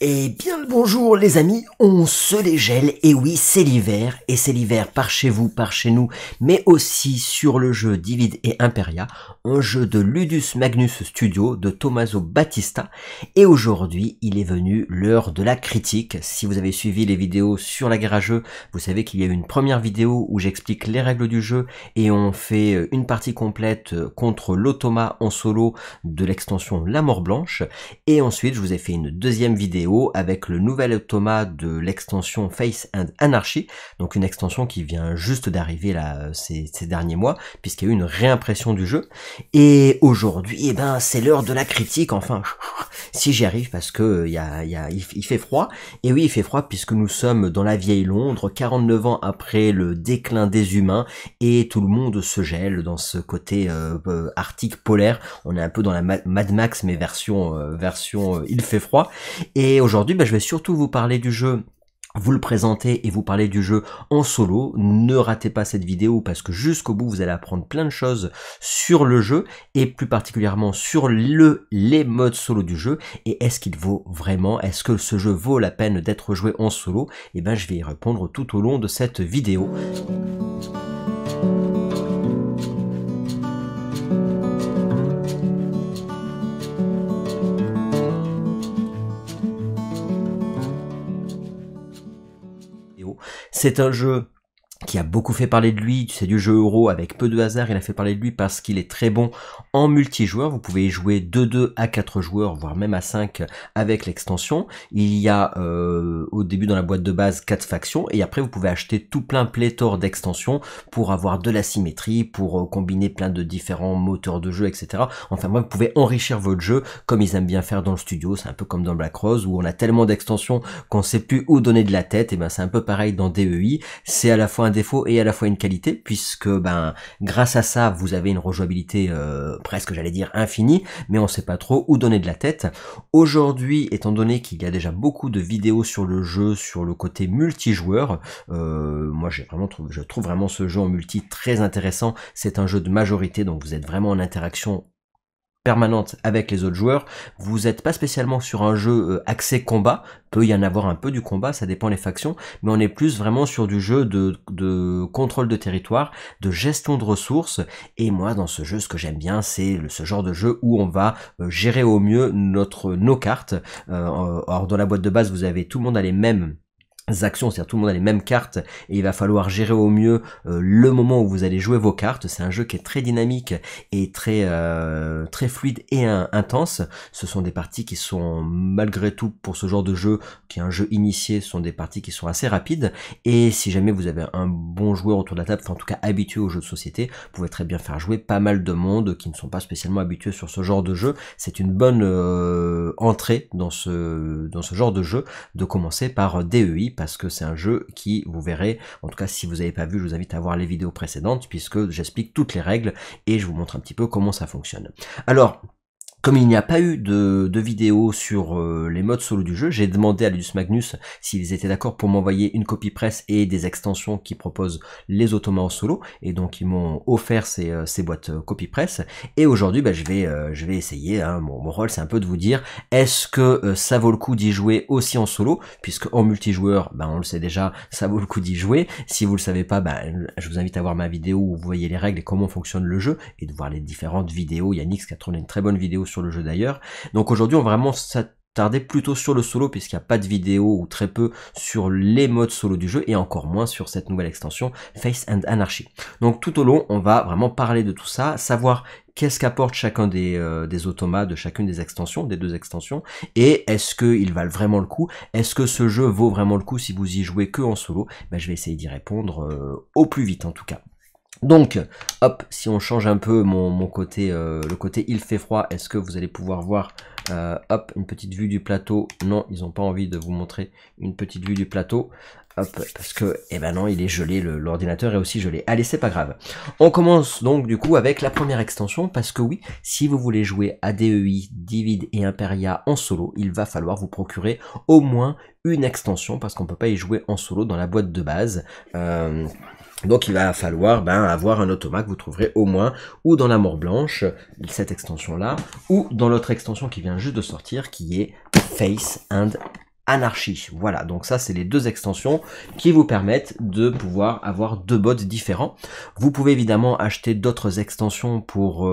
Eh bien le bonjour les amis, on se les gèle, et oui c'est l'hiver par chez vous, par chez nous, mais aussi sur le jeu Divide et Imperia, un jeu de Ludus Magnus Studio de Tommaso Battista, et aujourd'hui il est venu l'heure de la critique. Si vous avez suivi les vidéos sur la guerre à jeu, vous savez qu'il y a eu une première vidéo où j'explique les règles du jeu, et on fait une partie complète contre l'automa en solo de l'extension La Mort Blanche, et ensuite je vous ai fait une deuxième vidéo avec le nouvel automa de l'extension Faith and Anarchy, donc une extension qui vient juste d'arriver là ces derniers mois, puisqu'il y a eu une réimpression du jeu. Et aujourd'hui, eh ben, c'est l'heure de la critique, enfin, si j'y arrive, parce que il fait froid. Et oui, il fait froid puisque nous sommes dans la vieille Londres, 49 ans après le déclin des humains, et tout le monde se gèle dans ce côté arctique polaire. On est un peu dans la Mad Max, mais version il fait froid. Et aujourd'hui, je vais surtout vous parler du jeu, vous le présenter et vous parler du jeu en solo. Ne ratez pas cette vidéo parce que jusqu'au bout, vous allez apprendre plein de choses sur le jeu et plus particulièrement sur les modes solo du jeu. Et est-ce qu'il vaut vraiment, est-ce que ce jeu vaut la peine d'être joué en solo? Et ben, je vais y répondre tout au long de cette vidéo. C'est un jeu qui a beaucoup fait parler de lui, c'est du jeu euro avec peu de hasard, il a fait parler de lui parce qu'il est très bon en multijoueur, vous pouvez y jouer de 2 à 4 joueurs, voire même à 5 avec l'extension. Il y a au début dans la boîte de base 4 factions, et après vous pouvez acheter tout plein pléthore d'extensions pour avoir de la symétrie, pour combiner plein de différents moteurs de jeu, etc. Enfin moi, vous pouvez enrichir votre jeu comme ils aiment bien faire dans le studio, c'est un peu comme dans Black Rose où on a tellement d'extensions qu'on sait plus où donner de la tête, et ben c'est un peu pareil dans DEI, c'est à la fois un défaut et à la fois une qualité, puisque grâce à ça vous avez une rejouabilité presque, j'allais dire, infinie, mais on sait pas trop où donner de la tête. Aujourd'hui, étant donné qu'il y a déjà beaucoup de vidéos sur le jeu, sur le côté multijoueur, moi je trouve vraiment ce jeu en multi très intéressant. C'est un jeu de majorité, donc vous êtes vraiment en interaction permanente avec les autres joueurs. Vous n'êtes pas spécialement sur un jeu axé combat, peut y en avoir un peu du combat, ça dépend les factions, mais on est plus vraiment sur du jeu de contrôle de territoire, de gestion de ressources. Et moi dans ce jeu, ce que j'aime bien, c'est ce genre de jeu où on va gérer au mieux nos cartes. Alors dans la boîte de base, vous avez, tout le monde a les mêmes actions, c'est-à-dire tout le monde a les mêmes cartes, et il va falloir gérer au mieux le moment où vous allez jouer vos cartes. C'est un jeu qui est très dynamique et très fluide et intense. Ce sont des parties qui sont, malgré tout, pour ce genre de jeu qui est un jeu initié, ce sont des parties qui sont assez rapides, et si jamais vous avez un bon joueur autour de la table, enfin en tout cas habitué aux jeux de société, vous pouvez très bien faire jouer pas mal de monde qui ne sont pas spécialement habitués sur ce genre de jeu. C'est une bonne entrée dans ce genre de jeu de commencer par DEI, parce que c'est un jeu qui, vous verrez, en tout cas si vous n'avez pas vu, je vous invite à voir les vidéos précédentes, puisque j'explique toutes les règles et je vous montre un petit peu comment ça fonctionne. Alors, comme il n'y a pas eu de vidéo sur les modes solo du jeu, j'ai demandé à Ludus Magnus s'ils étaient d'accord pour m'envoyer une copie presse et des extensions qui proposent les automas en solo, et donc ils m'ont offert ces boîtes copie presse. Et aujourd'hui, je vais essayer, hein, mon rôle c'est un peu de vous dire, est-ce que ça vaut le coup d'y jouer aussi en solo, puisque en multijoueur, on le sait déjà, ça vaut le coup d'y jouer. Si vous le savez pas, je vous invite à voir ma vidéo où vous voyez les règles et comment fonctionne le jeu, et de voir les différentes vidéos. Yannick qui a tourné une très bonne vidéo sur le jeu d'ailleurs. Donc aujourd'hui on va vraiment s'attarder plutôt sur le solo, puisqu'il n'y a pas de vidéo ou très peu sur les modes solo du jeu, et encore moins sur cette nouvelle extension Faith and Anarchy. Donc tout au long on va vraiment parler de tout ça, savoir qu'est-ce qu'apporte chacun des automas de chacune des extensions, des deux extensions, et est-ce qu'ils valent vraiment le coup, est-ce que ce jeu vaut vraiment le coup si vous y jouez que en solo. Je vais essayer d'y répondre au plus vite en tout cas. Donc, hop, si on change un peu mon côté, le côté il fait froid, est-ce que vous allez pouvoir voir, hop, une petite vue du plateau? Non, ils n'ont pas envie de vous montrer une petite vue du plateau. Hop, parce que, non, il est gelé, l'ordinateur est aussi gelé. Allez, c'est pas grave. On commence donc du coup avec la première extension, parce que oui, si vous voulez jouer à DEI, Divide et Imperia en solo, il va falloir vous procurer au moins une extension, parce qu'on peut pas y jouer en solo dans la boîte de base. Donc il va falloir avoir un automa que vous trouverez au moins ou dans la Mort Blanche, cette extension là, ou dans l'autre extension qui vient juste de sortir, qui est Faith and Anarchy. Voilà, donc ça c'est les deux extensions qui vous permettent de pouvoir avoir deux bots différents. Vous pouvez évidemment acheter d'autres extensions pour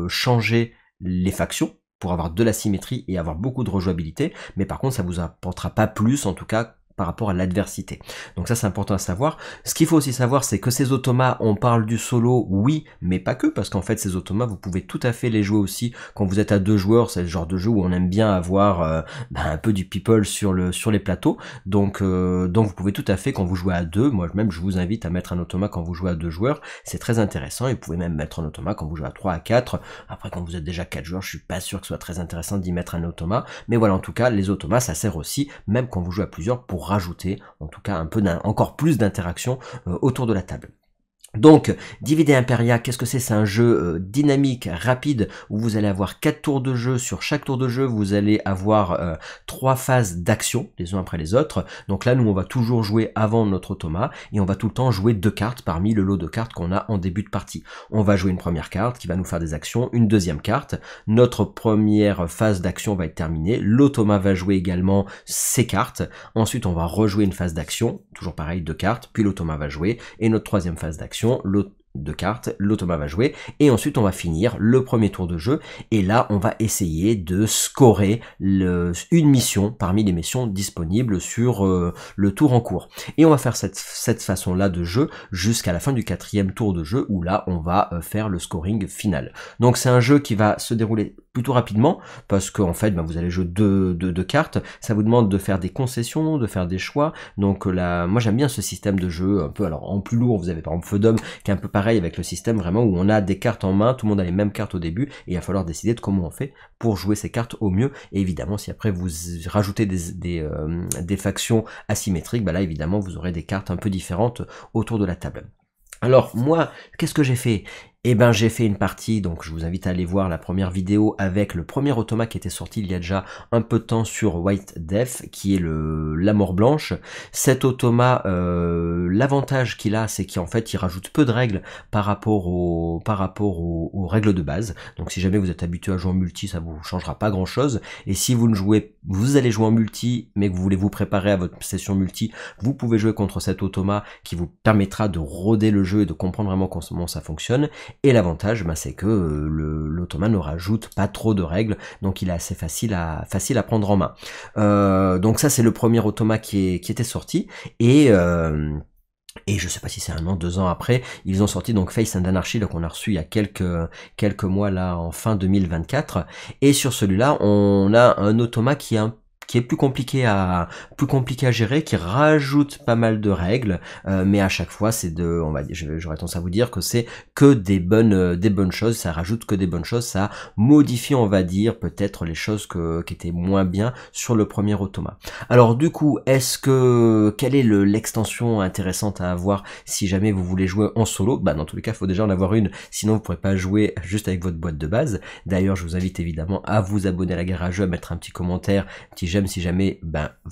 changer les factions, pour avoir de la symétrie et avoir beaucoup de rejouabilité, mais par contre ça vous apportera pas plus, en tout cas par rapport à l'adversité. Donc ça c'est important à savoir. Ce qu'il faut aussi savoir, c'est que ces automas, on parle du solo, oui, mais pas que, parce qu'en fait ces automas, vous pouvez tout à fait les jouer aussi quand vous êtes à 2 joueurs. C'est le genre de jeu où on aime bien avoir un peu du people sur les plateaux. Donc vous pouvez tout à fait, quand vous jouez à 2, moi même je vous invite à mettre un automa quand vous jouez à 2 joueurs, c'est très intéressant, et vous pouvez même mettre un automa quand vous jouez à 3, à 4. Après quand vous êtes déjà 4 joueurs, je suis pas sûr que ce soit très intéressant d'y mettre un automa, mais voilà, en tout cas les automas ça sert aussi, même quand vous jouez à plusieurs, pour rajouter en tout cas un peu encore plus d'interaction autour de la table. Donc, Divide Imperia, qu'est-ce que c'est? C'est un jeu dynamique, rapide, où vous allez avoir 4 tours de jeu. Sur chaque tour de jeu, vous allez avoir 3 phases d'action, les uns après les autres. Donc là, nous, on va toujours jouer avant notre automa, et on va tout le temps jouer 2 cartes parmi le lot de cartes qu'on a en début de partie. On va jouer une première carte qui va nous faire des actions, une deuxième carte. Notre première phase d'action va être terminée. L'automa va jouer également ses cartes. Ensuite, on va rejouer une phase d'action, toujours pareil, 2 cartes, puis l'automa va jouer, et notre troisième phase d'action, de cartes, l'automa va jouer, et ensuite on va finir le premier tour de jeu, et là on va essayer de scorer une mission parmi les missions disponibles sur le tour en cours. Et on va faire cette façon-là de jeu jusqu'à la fin du 4e tour de jeu, où là on va faire le scoring final. Donc c'est un jeu qui va se dérouler plutôt rapidement, parce qu'en fait vous allez jouer deux cartes, ça vous demande de faire des concessions, de faire des choix. Donc là, moi j'aime bien ce système de jeu un peu, alors en plus lourd vous avez par exemple Feudum qui est un peu pareil, avec le système vraiment où on a des cartes en main, tout le monde a les mêmes cartes au début, et il va falloir décider de comment on fait pour jouer ces cartes au mieux. Et évidemment si après vous rajoutez des factions asymétriques, là évidemment vous aurez des cartes un peu différentes autour de la table. Alors moi, qu'est-ce que j'ai fait? Eh ben j'ai fait une partie, donc je vous invite à aller voir la première vidéo avec le premier automa qui était sorti il y a déjà un peu de temps sur White Death, qui est la mort blanche. Cet automa, l'avantage qu'il a, c'est qu'en fait il rajoute peu de règles par rapport aux règles de base. Donc si jamais vous êtes habitué à jouer en multi, ça vous changera pas grand chose. Et si vous allez jouer en multi, mais que vous voulez vous préparer à votre session multi, vous pouvez jouer contre cet automa qui vous permettra de roder le jeu et de comprendre vraiment comment ça fonctionne. Et l'avantage, c'est que l'automa ne rajoute pas trop de règles, donc il est assez facile à prendre en main. Donc ça c'est le premier automa qui était sorti, et je sais pas si c'est 1 an, 2 ans après, ils ont sorti donc Faith and Anarchy, donc on a reçu il y a quelques mois là en fin 2024, et sur celui-là on a un automa qui est plus compliqué à gérer, qui rajoute pas mal de règles, mais à chaque fois c'est j'aurais tendance à vous dire que c'est que des bonnes choses, ça rajoute que des bonnes choses, ça modifie on va dire peut-être les choses qui étaient moins bien sur le premier automa. Alors du coup, quelle est l'extension intéressante à avoir si jamais vous voulez jouer en solo? Dans tous les cas il faut déjà en avoir une, sinon vous pourrez pas jouer juste avec votre boîte de base. D'ailleurs je vous invite évidemment à vous abonner à la Guerre à Jeux, à mettre un petit commentaire, un petit j'aime si jamais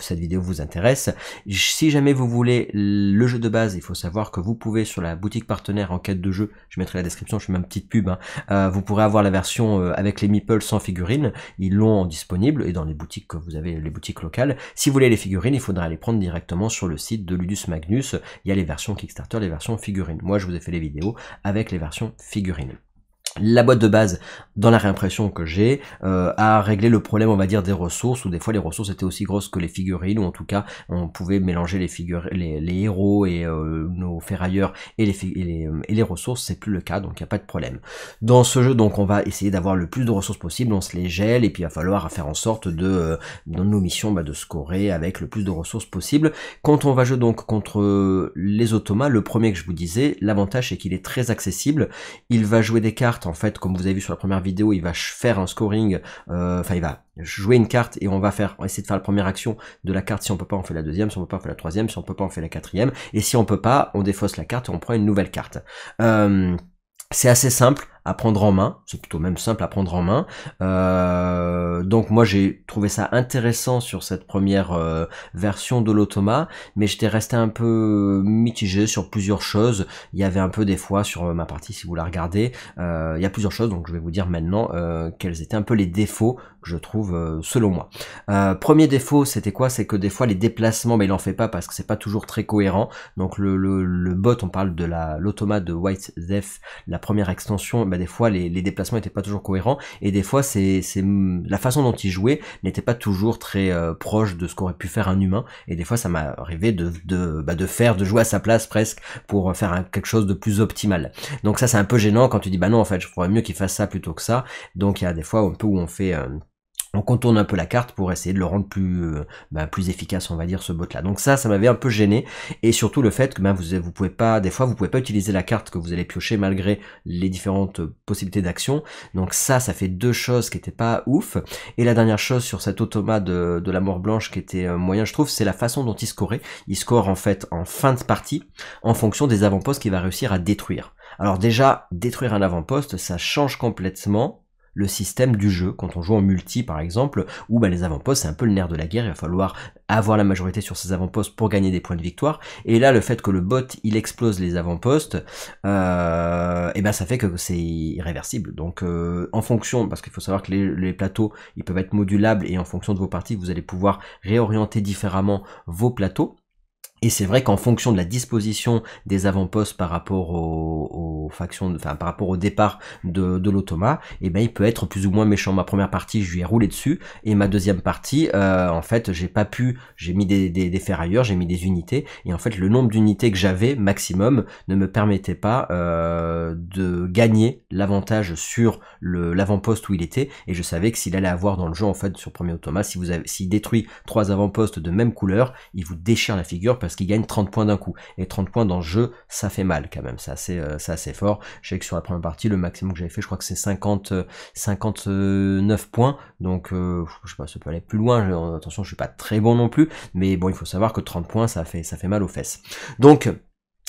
cette vidéo vous intéresse. Si jamais vous voulez le jeu de base, il faut savoir que vous pouvez sur la boutique partenaire en quête de jeu, je mettrai la description, je fais ma petite pub, vous pourrez avoir la version avec les meeples sans figurines, ils l'ont disponible, et dans les boutiques que vous avez, les boutiques locales. Si vous voulez les figurines, il faudra les prendre directement sur le site de Ludus Magnus, il y a les versions Kickstarter, les versions figurines. Moi je vous ai fait les vidéos avec les versions figurines. La boîte de base, dans la réimpression que j'ai, a réglé le problème on va dire des ressources, où des fois les ressources étaient aussi grosses que les figurines, ou en tout cas on pouvait mélanger les héros et nos ferrailleurs et les ressources, c'est plus le cas, donc il n'y a pas de problème. Dans ce jeu donc on va essayer d'avoir le plus de ressources possible, on se les gèle, et puis il va falloir faire en sorte dans nos missions de scorer avec le plus de ressources possible. Quand on va jouer donc contre les automas, le premier que je vous disais, l'avantage c'est qu'il est très accessible, il va jouer des cartes. En fait, comme vous avez vu sur la première vidéo, il va faire un scoring, il va jouer une carte, et on va essayer de faire la première action de la carte. Si on peut pas, on fait la deuxième. Si on peut pas, on fait la troisième. Si on peut pas, on fait la quatrième. Et si on peut pas, on défausse la carte et on prend une nouvelle carte. C'est assez simple à prendre en main, c'est plutôt même simple à prendre en main. Donc moi j'ai trouvé ça intéressant sur cette première version de l'automa, mais j'étais resté un peu mitigé sur plusieurs choses. Il y avait un peu des fois sur ma partie, si vous la regardez, il y a plusieurs choses, donc je vais vous dire maintenant quels étaient un peu les défauts que je trouve selon moi. Premier défaut, c'était quoi? C'est que des fois les déplacements, mais il en fait pas parce que c'est pas toujours très cohérent. Donc le bot, on parle de l'automa de White Death, la première extension, bah des fois les déplacements étaient pas toujours cohérents, et des fois c'est la façon dont il jouait n'était pas toujours très proche de ce qu'aurait pu faire un humain, et des fois ça m'est arrivé de jouer à sa place presque pour faire quelque chose de plus optimal. Donc ça c'est un peu gênant quand tu dis bah non en fait je ferais mieux qu'il fasse ça plutôt que ça. Donc il y a des fois un peu où on contourne un peu la carte pour essayer de le rendre plus efficace, on va dire, ce bot là. Donc ça m'avait un peu gêné, et surtout le fait que vous pouvez pas, des fois vous pouvez pas utiliser la carte que vous allez piocher malgré les différentes possibilités d'action. Donc ça fait deux choses qui étaient pas ouf. Et la dernière chose sur cet automa de la mort blanche qui était moyen, je trouve, c'est la façon dont il scorait. Il score en fait en fin de partie en fonction des avant-postes qu'il va réussir à détruire. Alors déjà, détruire un avant-poste, ça change complètement le système du jeu, quand on joue en multi par exemple, où les avant-postes c'est un peu le nerf de la guerre, il va falloir avoir la majorité sur ces avant-postes pour gagner des points de victoire, et là le fait que le bot il explose les avant-postes, et ça fait que c'est irréversible. Donc en fonction, parce qu'il faut savoir que les plateaux ils peuvent être modulables, et en fonction de vos parties vous allez pouvoir réorienter différemment vos plateaux. Et c'est vrai qu'en fonction de la disposition des avant-postes par rapport aux factions, enfin par rapport au départ de l'automa, il peut être plus ou moins méchant. Ma première partie, je lui ai roulé dessus, et ma deuxième partie, en fait, j'ai mis des ferrailleurs, j'ai mis des unités, et en fait, le nombre d'unités que j'avais maximum ne me permettait pas de gagner l'avantage sur l'avant-poste où il était, et je savais que s'il allait avoir dans le jeu, en fait, sur premier automa, s'il détruit 3 avant-postes de même couleur, il vous déchire la figure parce qu'il gagne 30 points d'un coup. Et 30 points dans le jeu, ça fait mal quand même, c'est assez fort. Je sais que sur la première partie, le maximum que j'avais fait, je crois que c'est 59 points, donc je sais pas, ça peut aller plus loin, attention, je suis pas très bon non plus, mais bon, il faut savoir que 30 points, ça fait mal aux fesses. Donc,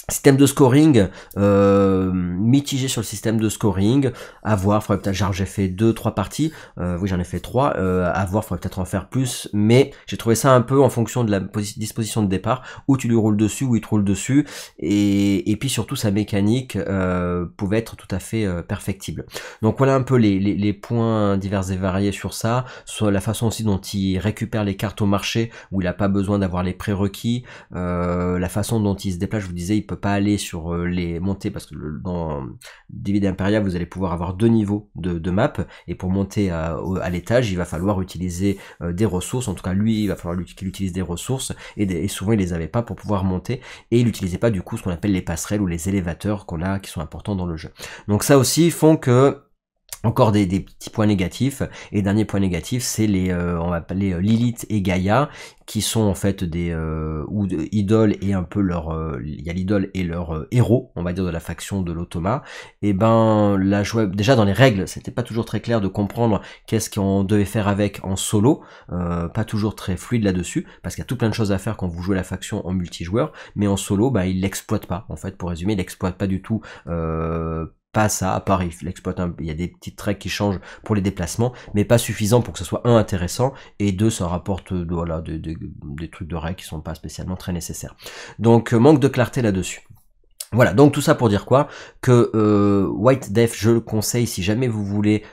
système de scoring, mitigé sur le système de scoring, à voir, faudrait peut-être, genre j'ai fait 2-3 parties, oui j'en ai fait 3, à voir, faudrait peut-être en faire plus, mais j'ai trouvé ça un peu en fonction de la disposition de départ, où tu lui roules dessus, où il te roule dessus, et puis surtout sa mécanique pouvait être tout à fait perfectible. Donc voilà un peu les points divers et variés sur ça, soit la façon aussi dont il récupère les cartes au marché, où il n'a pas besoin d'avoir les prérequis, la façon dont il se déplace, je vous disais, il peut pas aller sur les montées, parce que dans Divid Imperial vous allez pouvoir avoir 2 niveaux de map, et pour monter à l'étage il va falloir utiliser des ressources, en tout cas lui il va falloir qu'il utilise des ressources, et souvent il les avait pas pour pouvoir monter, et il n'utilisait pas du coup ce qu'on appelle les passerelles ou les élévateurs qui sont importants dans le jeu. Donc ça aussi font que encore des petits points négatifs. Et dernier point négatif, c'est on va appeler Lilith et Gaïa, qui sont en fait des idoles, et un peu il y a l'idole et leur héros, on va dire, de la faction de l'automa. Et déjà dans les règles, c'était pas toujours très clair de comprendre qu'est-ce qu'on devait faire avec en solo, pas toujours très fluide là-dessus, parce qu'il y a tout plein de choses à faire quand vous jouez la faction en multijoueur, mais en solo, il l'exploite pas, en fait, pour résumer, il l'exploite pas du tout, pas ça, à part il exploite il y a des petites tracks qui changent pour les déplacements, mais pas suffisant pour que ce soit intéressant, et ça rapporte des trucs de règles qui sont pas spécialement très nécessaires. Donc manque de clarté là-dessus. Voilà, donc tout ça pour dire quoi? Que White Death, je le conseille si jamais vous voulez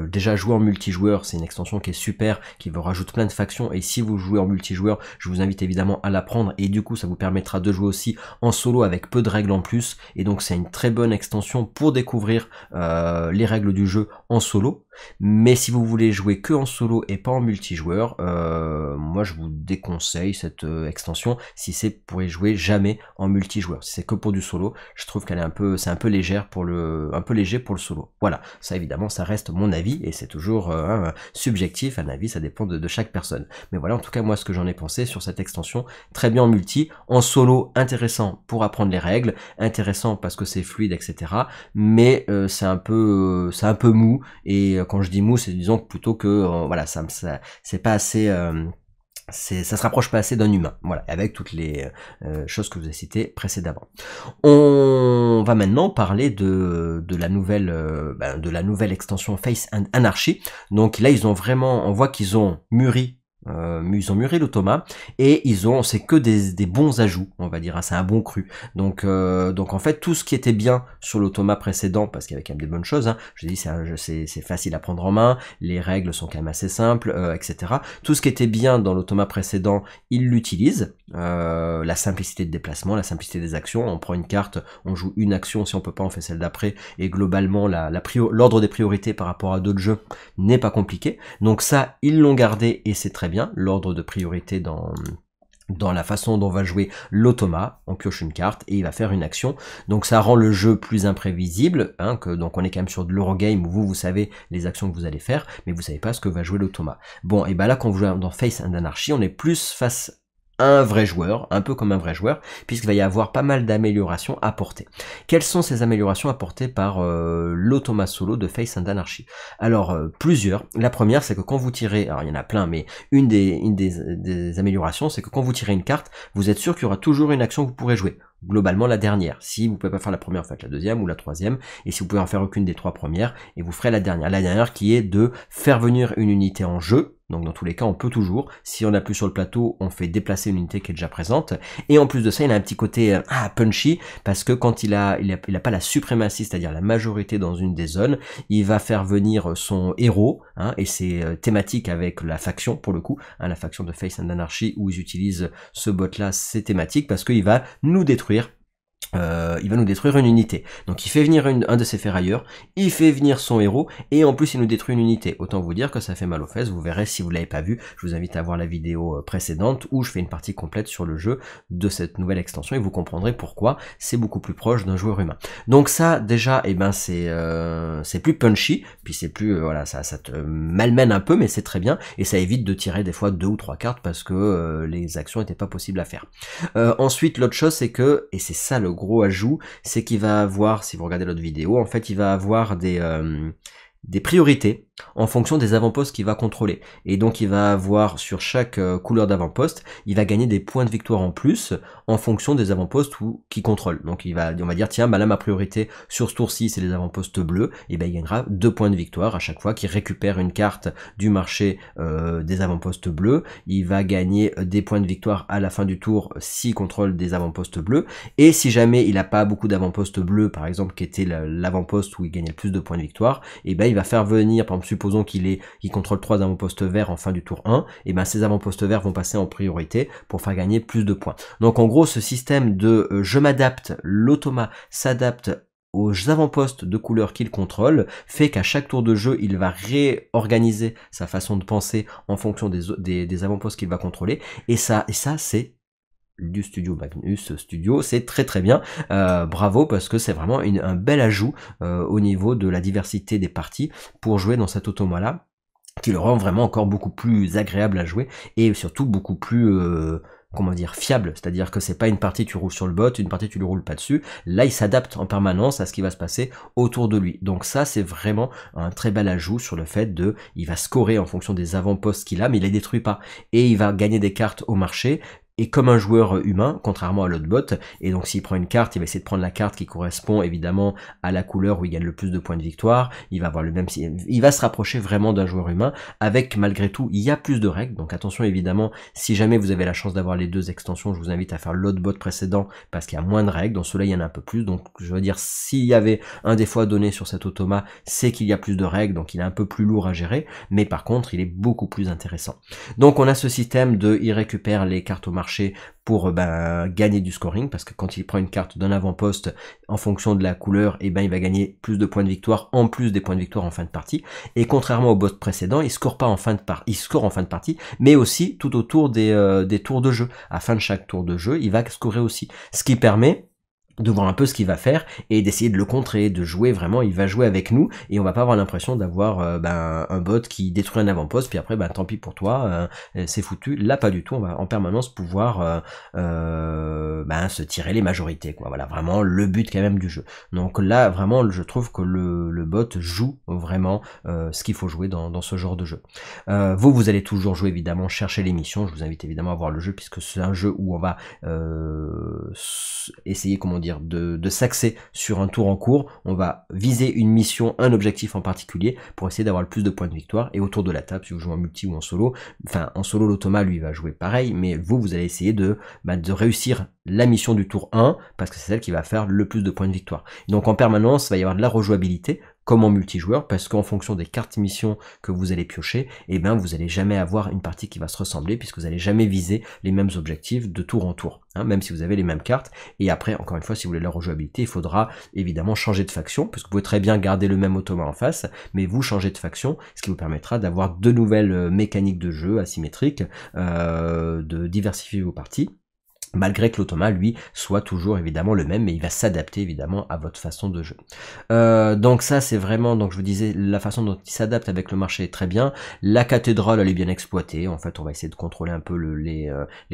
déjà jouer en multijoueur, c'est une extension qui est super, qui vous rajoute plein de factions, et si vous jouez en multijoueur, je vous invite évidemment à la prendre, et du coup ça vous permettra de jouer aussi en solo avec peu de règles en plus, et donc c'est une très bonne extension pour découvrir les règles du jeu en solo. Mais si vous voulez jouer que en solo et pas en multijoueur, moi je vous déconseille cette extension si c'est pour y jouer jamais en multijoueur. Si c'est que pour du solo, je trouve qu'elle est c'est un peu légère un peu léger pour le solo. Voilà, ça évidemment ça reste mon avis, et c'est toujours subjectif, un avis, ça dépend de chaque personne. Mais voilà en tout cas moi ce que j'en ai pensé sur cette extension, très bien en multi, en solo intéressant pour apprendre les règles, intéressant parce que c'est fluide, etc. Mais c'est un peu mou, et quand je dis mou, c'est disons plutôt que voilà, c'est pas assez ça se rapproche pas assez d'un humain, voilà, avec toutes les choses que vous avez citées précédemment. On va maintenant parler de la nouvelle extension Face and Anarchy. Donc là, on voit qu'ils ont mûri. Ils ont mûri l'automa et c'est que des bons ajouts, on va dire, hein, c'est un bon cru. Donc en fait tout ce qui était bien sur l'automa précédent, parce qu'il y avait quand même des bonnes choses, hein, je dis c'est facile à prendre en main, les règles sont quand même assez simples, etc. Tout ce qui était bien dans l'automa précédent, il l'utilise, la simplicité de déplacement, la simplicité des actions, on prend une carte, on joue une action, si on peut pas on fait celle d'après, et globalement l'ordre des priorités par rapport à d'autres jeux n'est pas compliqué. Donc ça ils l'ont gardé et c'est très bien. L'ordre de priorité dans la façon dont va jouer l'automa, on pioche une carte et il va faire une action, donc ça rend le jeu plus imprévisible, hein, donc on est quand même sur de l'Eurogame où vous savez les actions que vous allez faire, mais vous savez pas ce que va jouer l'automa. Bon, et ben là quand vous jouez dans Face and Anarchy, on est plus face un vrai joueur, un peu comme un vrai joueur, puisqu'il va y avoir pas mal d'améliorations apportées. Quelles sont ces améliorations apportées par l'automa solo de Face and Anarchy? Alors, plusieurs. La première, c'est que quand vous tirez, alors il y en a plein, mais une des améliorations, c'est que quand vous tirez une carte, vous êtes sûr qu'il y aura toujours une action que vous pourrez jouer. Globalement la dernière. Si vous pouvez pas faire la première, faites la deuxième ou la troisième, et si vous pouvez en faire aucune des trois premières, et vous ferez la dernière. La dernière qui est de faire venir une unité en jeu. Donc dans tous les cas, on peut toujours, si on n'a plus sur le plateau, on fait déplacer une unité qui est déjà présente. Et en plus de ça, il a un petit côté punchy, parce que quand il a pas la suprématie, c'est-à-dire la majorité dans une des zones, il va faire venir son héros, hein, et c'est thématique avec la faction, pour le coup, hein, la faction de Face and Anarchy, où ils utilisent ce bot-là, c'est thématique, parce qu'il va nous détruire. Une unité. Donc il fait venir un de ses ferrailleurs, il fait venir son héros, et en plus il nous détruit une unité. Autant vous dire que ça fait mal aux fesses, vous verrez si vous l'avez pas vu, je vous invite à voir la vidéo précédente où je fais une partie complète sur le jeu de cette nouvelle extension et vous comprendrez pourquoi c'est beaucoup plus proche d'un joueur humain. Donc ça déjà, eh ben c'est plus punchy, puis c'est plus, voilà, ça te malmène un peu, mais c'est très bien, et ça évite de tirer des fois 2 ou 3 cartes parce que les actions n'étaient pas possibles à faire. Ensuite l'autre chose c'est que, et c'est ça le gros ajout, c'est qu'il va avoir, si vous regardez l'autre vidéo, en fait il va avoir des priorités en fonction des avant-postes qu'il va contrôler. Et donc il va avoir sur chaque couleur d'avant-poste, il va gagner des points de victoire en plus en fonction des avant-postes qu'il contrôle. Donc on va dire tiens, bah là ma priorité sur ce tour-ci c'est les avant-postes bleus, et ben il gagnera 2 points de victoire à chaque fois qu'il récupère une carte du marché des avant-postes bleus. Il va gagner des points de victoire à la fin du tour s'il contrôle des avant-postes bleus. Et si jamais il n'a pas beaucoup d'avant-postes bleus, par exemple qui était l'avant-poste où il gagnait le plus de points de victoire, et ben il va faire venir, par exemple supposons qu'il contrôle 3 avant-postes verts en fin du tour 1, et ben ces avant-postes verts vont passer en priorité pour faire gagner plus de points. Donc en gros ce système de je m'adapte, l'automa s'adapte aux avant-postes de couleur qu'il contrôle, fait qu'à chaque tour de jeu, il va réorganiser sa façon de penser en fonction des avant-postes qu'il va contrôler, et ça c'est du studio Magnus Studio, c'est très très bien, bravo, parce que c'est vraiment un bel ajout au niveau de la diversité des parties pour jouer dans cet automa là, qui le rend vraiment encore beaucoup plus agréable à jouer, et surtout beaucoup plus comment dire, fiable, c'est-à-dire que c'est pas une partie tu roules sur le bot, une partie tu le roules pas dessus, là il s'adapte en permanence à ce qui va se passer autour de lui. Donc ça c'est vraiment un très bel ajout sur le fait il va scorer en fonction des avant-postes qu'il a, mais il les détruit pas, et il va gagner des cartes au marché, et comme un joueur humain, contrairement à l'autre bot, et donc s'il prend une carte, il va essayer de prendre la carte qui correspond évidemment à la couleur où il gagne le plus de points de victoire, il va avoir il va se rapprocher vraiment d'un joueur humain, avec malgré tout, il y a plus de règles, donc attention évidemment, si jamais vous avez la chance d'avoir les deux extensions, je vous invite à faire l'autre bot précédent, parce qu'il y a moins de règles, dans ceux-là il y en a un peu plus, donc je veux dire, s'il y avait un défaut à donner sur cet automa, c'est qu'il y a plus de règles, donc il est un peu plus lourd à gérer, mais par contre, il est beaucoup plus intéressant. Donc on a ce système il récupère les cartes au marché pour gagner du scoring, parce que quand il prend une carte d'un avant-poste en fonction de la couleur, et il va gagner plus de points de victoire en plus des points de victoire en fin de partie, et contrairement au bot précédent, il score pas en fin de partie, il score en fin de partie, mais aussi tout autour des tours de jeu. À la fin de chaque tour de jeu, il va scorer aussi, ce qui permet de voir un peu ce qu'il va faire et d'essayer de le contrer, de jouer vraiment, il va jouer avec nous et on va pas avoir l'impression d'avoir un bot qui détruit un avant-poste puis après tant pis pour toi, c'est foutu. Là pas du tout, on va en permanence pouvoir se tirer les majorités quoi. Voilà vraiment le but quand même du jeu. Donc là vraiment je trouve que le bot joue vraiment ce qu'il faut jouer dans ce genre de jeu. Vous allez toujours jouer évidemment, chercher les missions, je vous invite évidemment à voir le jeu puisque c'est un jeu où on va essayer comment dire de s'axer sur un tour en cours, on va viser une mission, un objectif en particulier pour essayer d'avoir le plus de points de victoire et autour de la table si vous jouez en multi ou en solo, enfin en solo l'automa lui va jouer pareil mais vous allez essayer de réussir la mission du tour 1 parce que c'est celle qui va faire le plus de points de victoire. Donc en permanence il va y avoir de la rejouabilité comme en multijoueur, parce qu'en fonction des cartes missions que vous allez piocher, vous allez jamais avoir une partie qui va se ressembler, puisque vous allez jamais viser les mêmes objectifs de tour en tour, même si vous avez les mêmes cartes. Et après, encore une fois, si vous voulez de la rejouabilité, il faudra évidemment changer de faction, parce que vous pouvez très bien garder le même automa en face, mais vous changez de faction, ce qui vous permettra d'avoir de nouvelles mécaniques de jeu asymétriques, de diversifier vos parties, malgré que l'automa, lui, soit toujours évidemment le même, mais il va s'adapter évidemment à votre façon de jeu. Donc ça, c'est vraiment, donc je vous disais, la façon dont il s'adapte avec le marché est très bien. La cathédrale, elle est bien exploitée. En fait, on va essayer de contrôler un peu les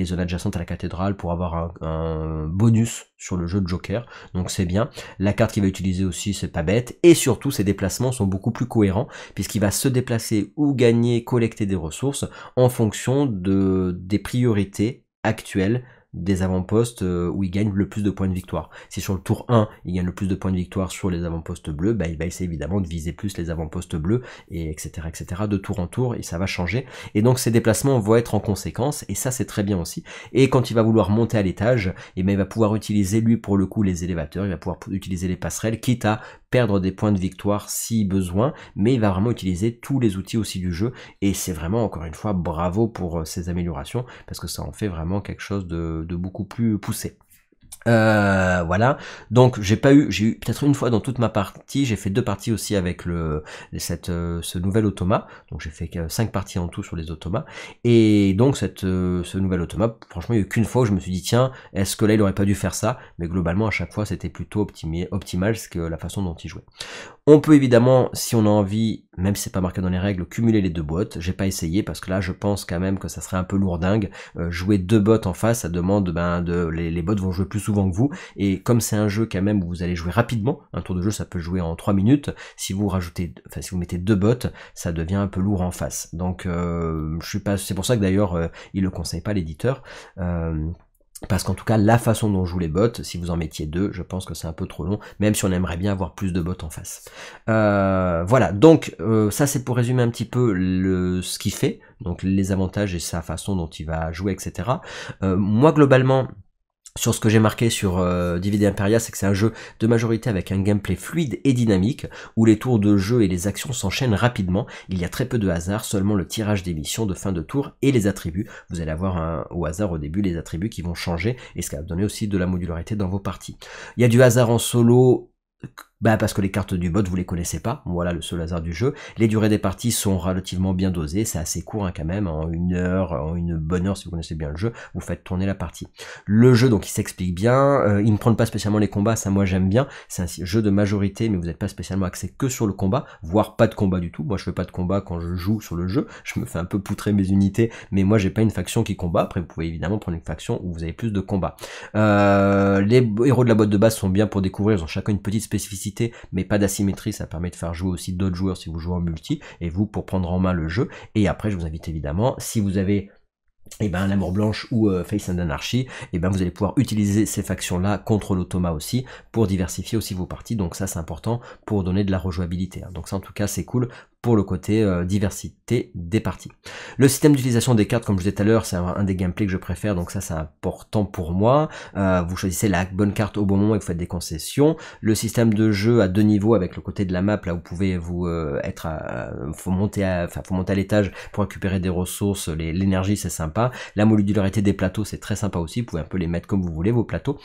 zones adjacentes à la cathédrale pour avoir un bonus sur le jeu de Joker. Donc c'est bien. La carte qu'il va utiliser aussi, c'est pas bête. Et surtout, ses déplacements sont beaucoup plus cohérents, puisqu'il va se déplacer ou gagner, collecter des ressources en fonction des priorités actuelles des avant-postes où il gagne le plus de points de victoire. Si sur le tour 1, il gagne le plus de points de victoire sur les avant-postes bleus, il va essayer évidemment de viser plus les avant-postes bleus, et etc., de tour en tour, et ça va changer. Et donc ces déplacements vont être en conséquence, et ça c'est très bien aussi. Et quand il va vouloir monter à l'étage, il va pouvoir utiliser lui pour le coup les élévateurs, il va pouvoir utiliser les passerelles, quitte à perdre des points de victoire si besoin, mais il va vraiment utiliser tous les outils aussi du jeu, et c'est vraiment encore une fois bravo pour ces améliorations, parce que ça en fait vraiment quelque chose de beaucoup plus poussé. Voilà, donc j'ai eu peut-être une fois dans toute ma partie, j'ai fait 2 parties aussi avec ce nouvel automa, donc j'ai fait 5 parties en tout sur les automas, et donc ce nouvel automa, franchement il n'y a eu qu'une fois où je me suis dit tiens, est-ce que là il aurait pas dû faire ça, mais globalement à chaque fois c'était plutôt optimal, ce que la façon dont il jouait. On peut évidemment, si on a envie, même si c'est pas marqué dans les règles, cumuler les 2 bots. J'ai pas essayé parce que là, je pense quand même que ça serait un peu lourdingue. Jouer 2 bots en face, ça demande les bots vont jouer plus souvent que vous. Et comme c'est un jeu quand même où vous allez jouer rapidement, un tour de jeu ça peut jouer en 3 minutes. Si vous mettez 2 bots, ça devient un peu lourd en face. Donc je suis pas. C'est pour ça que d'ailleurs il le conseille pas l'éditeur. Parce qu'en tout cas, la façon dont jouent les bots, si vous en mettiez 2, je pense que c'est un peu trop long, même si on aimerait bien avoir plus de bots en face. Voilà, donc ça c'est pour résumer un petit peu ce qu'il fait, donc les avantages et sa façon dont il va jouer, etc. Moi globalement, sur ce que j'ai marqué sur Dividé Imperia, c'est que c'est un jeu de majorité avec un gameplay fluide et dynamique, où les tours de jeu et les actions s'enchaînent rapidement, il y a très peu de hasard, seulement le tirage des missions de fin de tour et les attributs. Vous allez avoir au hasard au début les attributs qui vont changer, et ce qui va donner aussi de la modularité dans vos parties. Il y a du hasard en solo, parce que les cartes du bot vous les connaissez pas, voilà le seul hasard du jeu. Les durées des parties sont relativement bien dosées, c'est assez court quand même, en 1 heure, en une bonne heure si vous connaissez bien le jeu, vous faites tourner la partie. Le jeu donc il s'explique bien, il ne prend pas spécialement les combats, ça moi j'aime bien, c'est un jeu de majorité mais vous n'êtes pas spécialement axé que sur le combat, voire pas de combat du tout. Moi je fais pas de combat quand je joue sur le jeu, je me fais un peu poutrer mes unités, mais moi j'ai pas une faction qui combat. Après vous pouvez évidemment prendre une faction où vous avez plus de combats. Les héros de la boîte de base sont bien pour découvrir, ils ont chacun une petite spécificité, mais pas d'asymétrie, ça permet de faire jouer aussi d'autres joueurs si vous jouez en multi, et vous pour prendre en main le jeu. Et après je vous invite évidemment, si vous avez l'amour blanche ou Face and Anarchy, vous allez pouvoir utiliser ces factions là contre l'automa aussi, pour diversifier aussi vos parties, donc ça c'est important pour donner de la rejouabilité, donc ça en tout cas c'est cool pour le côté diversité des parties. Le système d'utilisation des cartes, comme je disais tout à l'heure, c'est un des gameplays que je préfère, donc ça c'est important pour moi. Vous choisissez la bonne carte au bon moment et vous faites des concessions. Le système de jeu à 2 niveaux avec le côté de la map, là vous pouvez faut monter à l'étage pour récupérer des ressources, l'énergie c'est sympa. La modularité des plateaux c'est très sympa aussi, vous pouvez un peu les mettre comme vous voulez vos plateaux.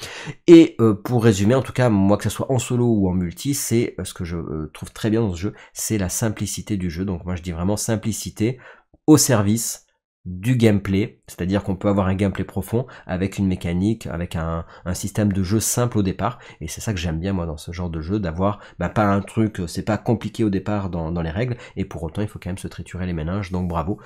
Et pour résumer, en tout cas moi que ce soit en solo ou en multi, c'est ce que je trouve très bien dans ce jeu, c'est la simplicité du jeu. Donc moi je dis vraiment simplicité au service du gameplay, c'est-à-dire qu'on peut avoir un gameplay profond avec une mécanique, avec un système de jeu simple au départ, et c'est ça que j'aime bien moi dans ce genre de jeu, d'avoir pas un truc, c'est pas compliqué au départ dans les règles, et pour autant il faut quand même se triturer les méninges, donc bravo,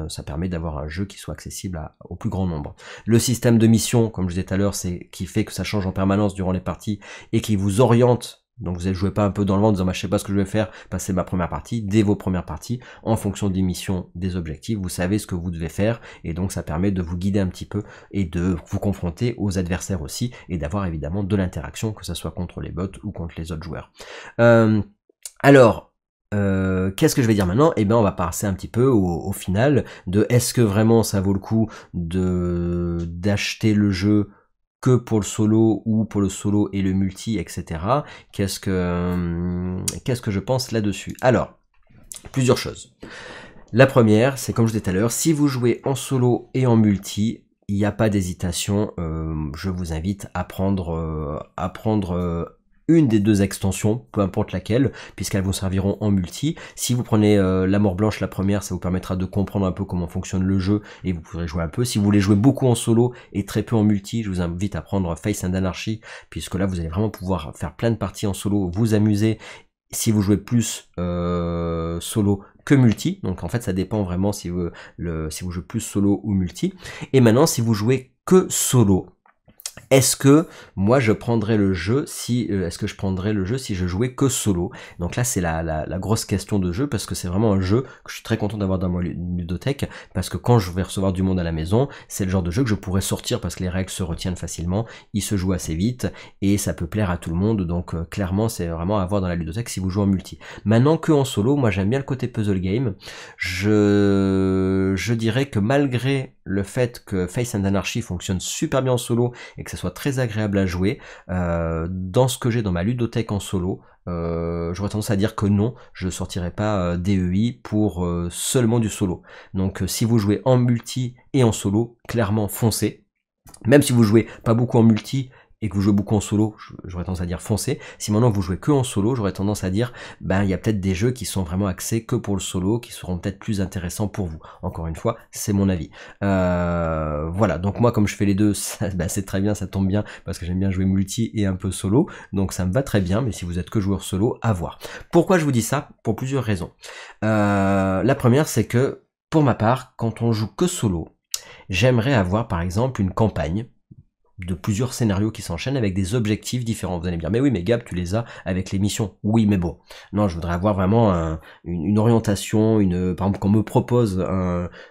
ça permet d'avoir un jeu qui soit accessible au plus grand nombre. Le système de mission, comme je disais tout à l'heure, c'est qui fait que ça change en permanence durant les parties, et qui vous oriente. Donc vous ne jouez pas un peu dans le vent en disant je sais pas ce que je vais faire, passer ma première partie. Dès vos premières parties, en fonction des missions, des objectifs, vous savez ce que vous devez faire, et donc ça permet de vous guider un petit peu et de vous confronter aux adversaires aussi, et d'avoir évidemment de l'interaction, que ce soit contre les bots ou contre les autres joueurs. Qu'est-ce que je vais dire maintenant? Eh bien, on va passer un petit peu au final de est-ce que vraiment ça vaut le coup d'acheter le jeu que pour le solo ou pour le solo et le multi, etc. Qu'est-ce que je pense là-dessus? Alors, plusieurs choses. La première, c'est comme je disais tout à l'heure, si vous jouez en solo et en multi, il n'y a pas d'hésitation, je vous invite à prendre une des deux extensions, peu importe laquelle, puisqu'elles vous serviront en multi. Si vous prenez la mort blanche, la première, ça vous permettra de comprendre un peu comment fonctionne le jeu, et vous pourrez jouer un peu. Si vous voulez jouer beaucoup en solo et très peu en multi, je vous invite à prendre Faith and Anarchy, puisque là vous allez vraiment pouvoir faire plein de parties en solo, vous amuser, si vous jouez plus solo que multi, donc en fait ça dépend vraiment si vous jouez plus solo ou multi. Et maintenant, si vous jouez que solo, est-ce que moi je prendrais le jeu si je jouais que solo? Donc là c'est la grosse question de jeu, parce que c'est vraiment un jeu que je suis très content d'avoir dans ma ludothèque, parce que quand je vais recevoir du monde à la maison, c'est le genre de jeu que je pourrais sortir parce que les règles se retiennent facilement, il se joue assez vite et ça peut plaire à tout le monde, donc clairement c'est vraiment à avoir dans la ludothèque si vous jouez en multi. Maintenant que en solo, moi j'aime bien le côté puzzle game. Je dirais que malgré le fait que Faith and Anarchy fonctionne super bien en solo et que ça soit très agréable à jouer, dans ce que j'ai dans ma ludothèque en solo, j'aurais tendance à dire que non, je ne sortirai pas DEI pour seulement du solo. Donc si vous jouez en multi et en solo, clairement foncez. Même si vous jouez pas beaucoup en multi et que vous jouez beaucoup en solo, j'aurais tendance à dire foncez. Si maintenant vous jouez que en solo, j'aurais tendance à dire il y a peut-être des jeux qui sont vraiment axés que pour le solo, qui seront peut-être plus intéressants pour vous. Encore une fois, c'est mon avis. Voilà, donc moi comme je fais les deux, c'est très bien, ça tombe bien, parce que j'aime bien jouer multi et un peu solo, donc ça me va très bien, mais si vous êtes que joueur solo, à voir. Pourquoi je vous dis ça? Pour plusieurs raisons. La première, c'est que, pour ma part, quand on joue que solo, j'aimerais avoir par exemple une campagne de plusieurs scénarios qui s'enchaînent avec des objectifs différents. Vous allez me dire, mais oui, mais Gab, tu les as avec les missions. Oui, mais bon. Non, je voudrais avoir vraiment une orientation, par exemple, qu'on me propose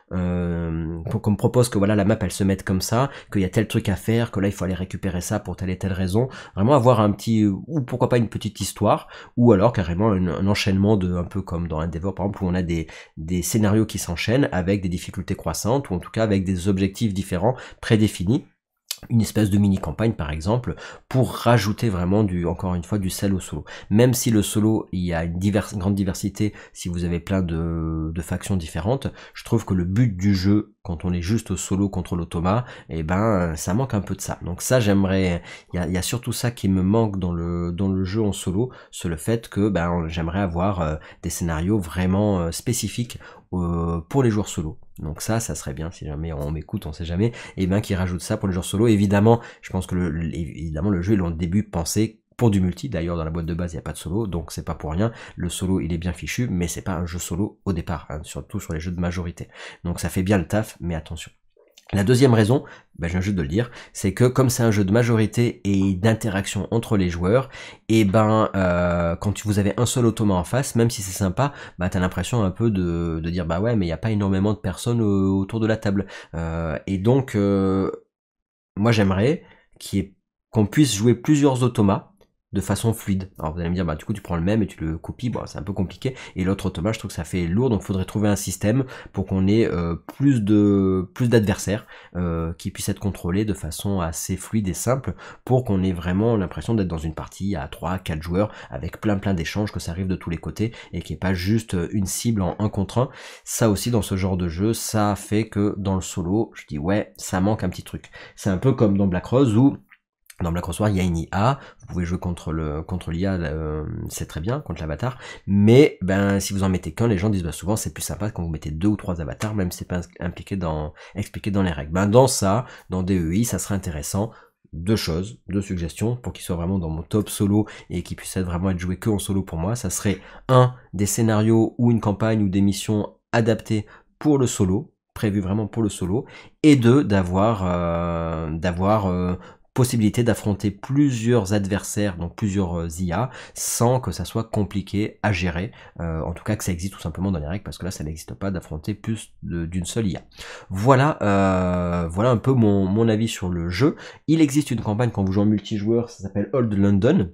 qu'on me propose que voilà, la map, elle se mette comme ça, qu'il y a tel truc à faire, que là, il faut aller récupérer ça pour telle et telle raison. Vraiment avoir un petit, ou pourquoi pas une petite histoire, ou alors carrément un enchaînement un peu comme dans Endeavor, par exemple, où on a des scénarios qui s'enchaînent avec des difficultés croissantes, ou en tout cas avec des objectifs différents prédéfinis. Une espèce de mini-campagne par exemple, pour rajouter vraiment encore une fois du sel au solo. Même si le solo, il y a une grande diversité, si vous avez plein de factions différentes, je trouve que le but du jeu, quand on est juste au solo contre l'automa, ça manque un peu de ça. Donc ça, j'aimerais, il y a surtout ça qui me manque dans le jeu en solo, c'est le fait que j'aimerais avoir des scénarios vraiment spécifiques pour les joueurs solo. Donc ça serait bien, si jamais on m'écoute, on sait jamais, qui rajoute ça pour les joueurs solo. Évidemment, je pense que évidemment le jeu, ils l'ont au début pensé pour du multi. D'ailleurs, dans la boîte de base, il n'y a pas de solo, donc c'est pas pour rien. Le solo, il est bien fichu, mais c'est pas un jeu solo au départ, surtout sur les jeux de majorité. Donc ça fait bien le taf, mais attention. La deuxième raison, je viens juste de le dire, c'est que comme c'est un jeu de majorité et d'interaction entre les joueurs, quand vous avez un seul automa en face, même si c'est sympa, t'as l'impression un peu de dire ouais, mais il n'y a pas énormément de personnes autour de la table. Et donc, moi j'aimerais qu'on puisse jouer plusieurs automas de façon fluide. Alors vous allez me dire, du coup tu prends le même et tu le copies, c'est un peu compliqué, et l'autre automa, je trouve que ça fait lourd, donc il faudrait trouver un système pour qu'on ait plus d'adversaires qui puissent être contrôlés de façon assez fluide et simple, pour qu'on ait vraiment l'impression d'être dans une partie à 3-4 joueurs, avec plein d'échanges, que ça arrive de tous les côtés, et qu'il n'y ait pas juste une cible en 1 contre 1. Ça aussi, dans ce genre de jeu, ça fait que dans le solo, je dis ouais, ça manque un petit truc. C'est un peu comme dans Black Rose, où Dans Black Rose War, il y a une IA, vous pouvez jouer contre l'IA, c'est très bien, contre l'avatar, mais ben si vous en mettez qu'un, les gens disent bah, souvent c'est plus sympa quand vous mettez 2 ou 3 avatars, même si c'est pas expliqué dans les règles. Ben dans ça, dans DEI, ça serait intéressant. Deux choses, deux suggestions pour qu'il soit vraiment dans mon top solo et qu'il puisse vraiment être joué que en solo pour moi. Ça serait des scénarios ou une campagne ou des missions adaptées pour le solo, prévues vraiment pour le solo, et d'avoir possibilité d'affronter plusieurs adversaires, donc plusieurs IA, sans que ça soit compliqué à gérer, en tout cas que ça existe tout simplement dans les règles, parce que là ça n'existe pas d'affronter plus d'une seule IA. Voilà, voilà un peu mon avis sur le jeu. Il existe une campagne quand vous jouez en multijoueur, ça s'appelle Old London,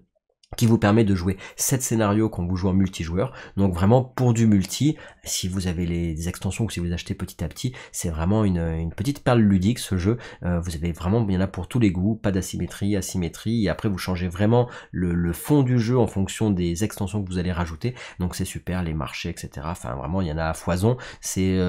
qui vous permet de jouer 7 scénarios quand vous jouez en multijoueur. Donc vraiment pour du multi, si vous avez les extensions ou si vous achetez petit à petit, c'est vraiment une petite perle ludique ce jeu. Vous avez vraiment, il y en a pour tous les goûts, pas d'asymétrie, asymétrie, et après vous changez vraiment le fond du jeu en fonction des extensions que vous allez rajouter. Donc c'est super, les marchés, etc. Enfin vraiment, il y en a à foison. C'est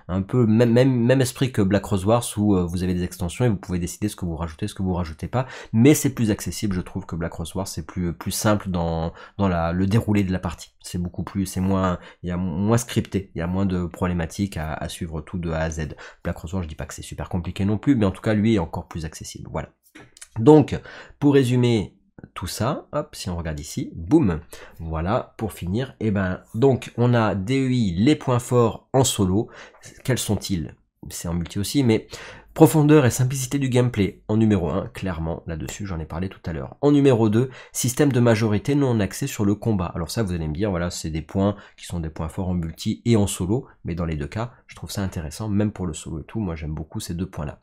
un peu même esprit que Black Rose Wars où vous avez des extensions et vous pouvez décider ce que vous rajoutez, ce que vous rajoutez pas. Mais c'est plus accessible, je trouve, que Black Rose Wars. C'est plus simple dans le déroulé de la partie. C'est beaucoup plus, c'est moins, il y a moins scripté, il y a moins de problématiques à suivre tout de A à Z. Black Rose Wars, je dis pas que c'est super compliqué non plus, mais en tout cas lui est encore plus accessible. Voilà. Donc, pour résumer tout ça, hop, si on regarde ici, boum, voilà, pour finir, et ben, donc, on a DEI, les points forts en solo. Quels sont-ils? C'est en multi aussi, mais profondeur et simplicité du gameplay en numéro 1, clairement, là-dessus j'en ai parlé tout à l'heure. En numéro 2, système de majorité non axé sur le combat. Alors ça, vous allez me dire, voilà, c'est des points qui sont des points forts en multi et en solo, mais dans les deux cas, je trouve ça intéressant, même pour le solo et tout, moi j'aime beaucoup ces deux points-là.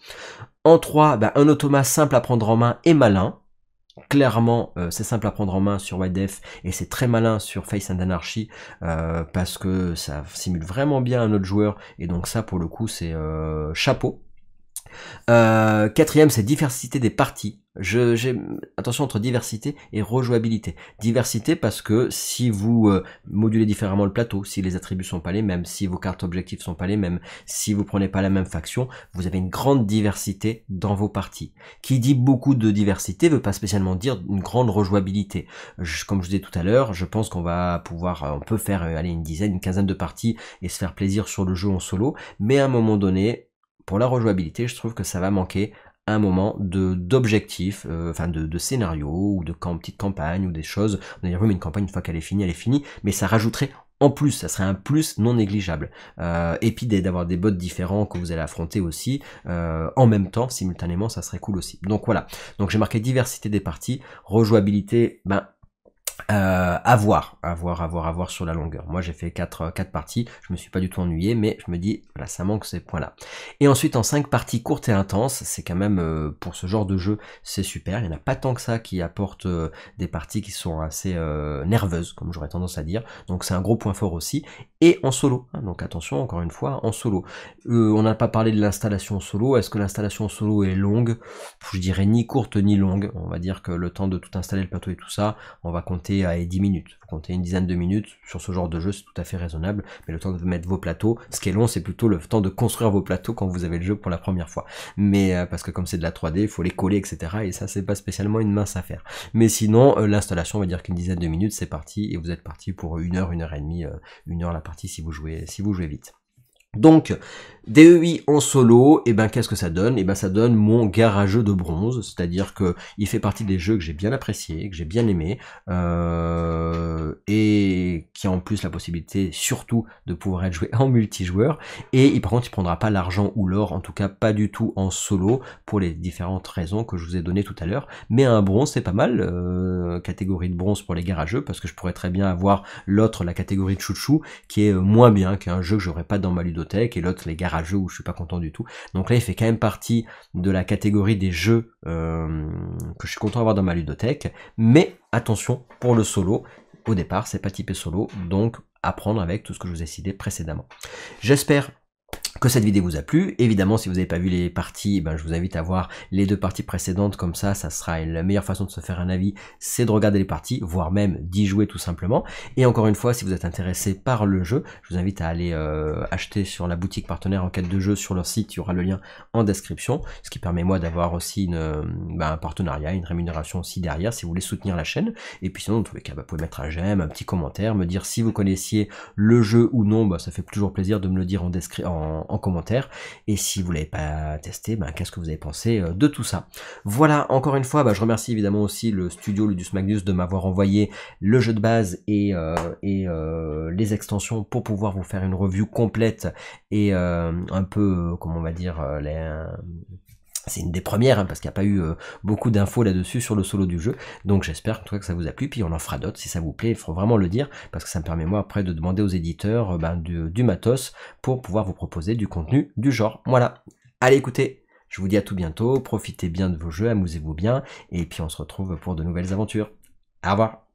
En 3, ben, un automat simple à prendre en main et malin. Clairement, c'est simple à prendre en main sur WideDef et c'est très malin sur Face and Anarchy parce que ça simule vraiment bien un autre joueur et donc ça pour le coup c'est chapeau. Quatrième, c'est diversité des parties. J'ai attention entre diversité et rejouabilité. Diversité parce que si vous modulez différemment le plateau, si les attributs sont pas les mêmes, si vos cartes objectifs sont pas les mêmes, si vous prenez pas la même faction, vous avez une grande diversité dans vos parties. Qui dit beaucoup de diversité veut pas spécialement dire une grande rejouabilité. Comme je vous disais tout à l'heure, je pense qu'on va pouvoir, on peut faire aller une dizaine, une quinzaine de parties et se faire plaisir sur le jeu en solo, mais à un moment donné, pour la rejouabilité, je trouve que ça va manquer un moment d'objectifs, enfin de scénario ou de petite campagne ou des choses. On va dire oui, mais une campagne, une fois qu'elle est finie, mais ça rajouterait en plus, ça serait un plus non négligeable. Et puis d'avoir des bots différents que vous allez affronter aussi, en même temps, simultanément, ça serait cool aussi. Donc voilà, donc j'ai marqué diversité des parties, rejouabilité, ben à voir sur la longueur. Moi j'ai fait 4 parties, je me suis pas du tout ennuyé, mais je me dis voilà, ça manque ces points là. Et ensuite en 5 parties courtes et intenses, c'est quand même pour ce genre de jeu c'est super. Il n'y en a pas tant que ça qui apporte des parties qui sont assez nerveuses, comme j'aurais tendance à dire, donc c'est un gros point fort aussi. Et en solo, hein, donc attention encore une fois en solo. On n'a pas parlé de l'installation en solo. Est-ce que l'installation en solo est longue? Je dirais ni courte ni longue. On va dire que le temps de tout installer, le plateau et tout ça, on va compter à 10 minutes. Faut compter une dizaine de minutes. Sur ce genre de jeu, c'est tout à fait raisonnable. Mais le temps de mettre vos plateaux, ce qui est long, c'est plutôt le temps de construire vos plateaux quand vous avez le jeu pour la première fois. Mais parce que comme c'est de la 3D, il faut les coller, etc. Et ça, c'est pas spécialement une mince affaire. Mais sinon, l'installation, on va dire qu'une dizaine de minutes, c'est parti. Et vous êtes parti pour 1 heure, 1 heure et demie, 1 heure la partie si vous jouez vite. Donc, DEI en solo, et ben qu'est-ce que ça donne? Et ben ça donne mon garageux de bronze, c'est-à-dire que il fait partie des jeux que j'ai bien appréciés, que j'ai bien aimé, et qui a en plus la possibilité surtout de pouvoir être joué en multijoueur. Et par contre, il prendra pas l'argent ou l'or, en tout cas pas du tout en solo, pour les différentes raisons que je vous ai données tout à l'heure. Mais un bronze, c'est pas mal, catégorie de bronze pour les garageux, parce que je pourrais très bien avoir l'autre, la catégorie de chouchou, qui est moins bien, qu'un jeu que j'aurais pas dans ma ludothèque, et l'autre les garageux où je suis pas content du tout. Donc là il fait quand même partie de la catégorie des jeux que je suis content d'avoir dans ma ludothèque, mais attention pour le solo, au départ c'est pas typé solo, donc à prendre avec tout ce que je vous ai cité précédemment. J'espère que cette vidéo vous a plu. Évidemment, si vous n'avez pas vu les parties, ben, je vous invite à voir les 2 parties précédentes, comme ça sera la meilleure façon de se faire un avis, c'est de regarder les parties, voire même d'y jouer tout simplement. Et encore une fois, si vous êtes intéressé par le jeu, je vous invite à aller acheter sur la boutique partenaire en quête de jeu sur leur site, il y aura le lien en description, ce qui permet moi d'avoir aussi un partenariat, une rémunération aussi derrière, si vous voulez soutenir la chaîne. Et puis sinon, dans tous les cas, vous pouvez mettre un j'aime, un petit commentaire, me dire si vous connaissiez le jeu ou non, ça fait toujours plaisir de me le dire en commentaire, et si vous l'avez pas testé, qu'est-ce que vous avez pensé de tout ça. Voilà, encore une fois, je remercie évidemment aussi le studio Ludus Magnus de m'avoir envoyé le jeu de base et les extensions pour pouvoir vous faire une review complète et un peu, comment on va dire, c'est une des premières, parce qu'il n'y a pas eu beaucoup d'infos là-dessus sur le solo du jeu, donc j'espère en tout cas que ça vous a plu, puis on en fera d'autres si ça vous plaît, il faut vraiment le dire, parce que ça me permet moi après de demander aux éditeurs du matos pour pouvoir vous proposer du contenu du genre. Voilà, allez écoutez, je vous dis à tout bientôt, profitez bien de vos jeux, amusez-vous bien, et puis on se retrouve pour de nouvelles aventures. Au revoir.